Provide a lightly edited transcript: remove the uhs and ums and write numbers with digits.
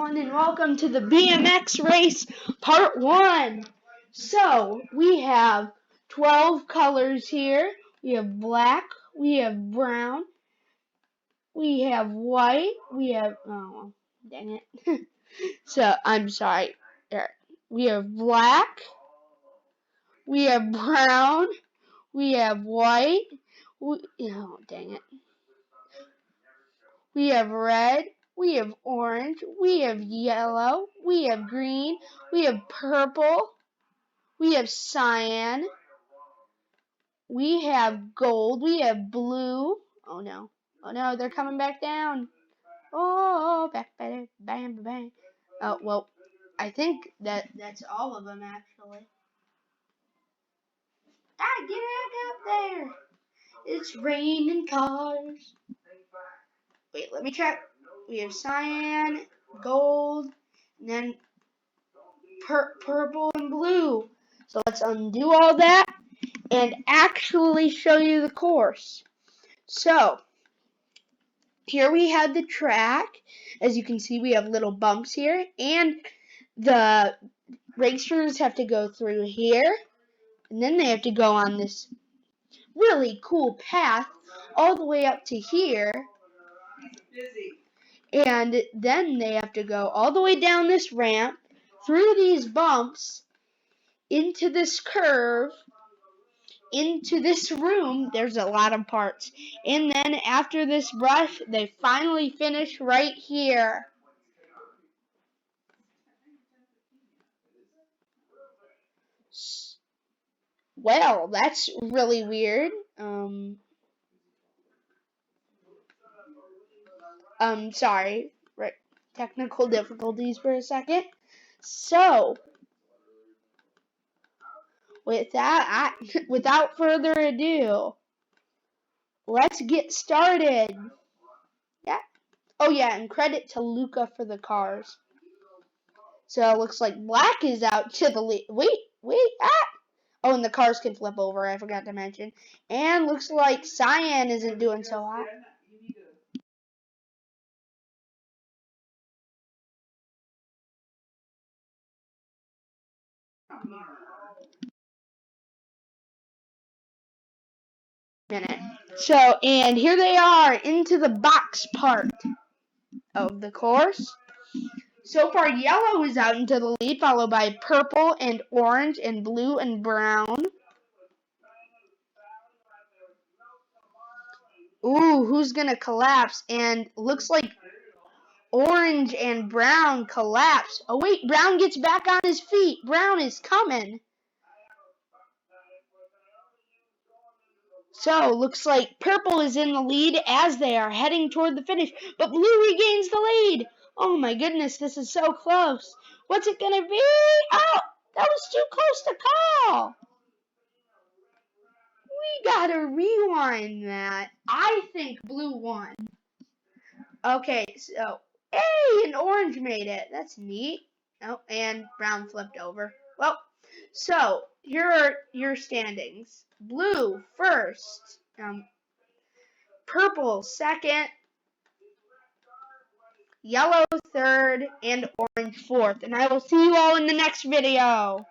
everyone, and welcome to the BMX race part 1. So, we have 12 colors here. We have black, we have brown, we have white, we have, oh, dang it. So, I'm sorry. There. We have black, we have brown, we have white, oh, dang it. We have red, we have orange, we have yellow, we have green, we have purple, we have cyan, we have gold, we have blue. Oh no, they're coming back down. Oh, back, bam, bam, bam. Oh, well, I think that's all of them actually. Ah, get back up there. It's raining cars. Wait, let me check. We have cyan, gold, and then purple and blue. So let's undo all that and actually show you the course. So here we have the track. As you can see, we have little bumps here, and the racers have to go through here, and then they have to go on this really cool path all the way up to here. And then they have to go all the way down this ramp, through these bumps, into this curve, into this room. There's a lot of parts. And then after this brush, they finally finish right here. Well, that's really weird. Sorry. Right. Technical difficulties for a second. So, without further ado, let's get started. Yeah. Oh yeah, and credit to Luca for the cars. So it looks like black is out to the lead. Wait, Oh, and the cars can flip over, I forgot to mention. And looks like cyan isn't doing so hot. So, and here they are into the box part of the course. So far, yellow is out into the lead, followed by purple and orange and blue and brown. Ooh, who's gonna collapse? And looks like orange and brown collapse. Oh wait, brown gets back on his feet. Brown is coming. So, looks like purple is in the lead as they are heading toward the finish, but blue regains the lead. Oh my goodness, this is so close. What's it gonna be? Oh, that was too close to call. We gotta rewind that. I think blue won. Okay, so, hey, and orange made it. That's neat. Oh, and brown flipped over. Well, so, here are your standings. Blue first. Purple second. Yellow third. And orange fourth. And I will see you all in the next video.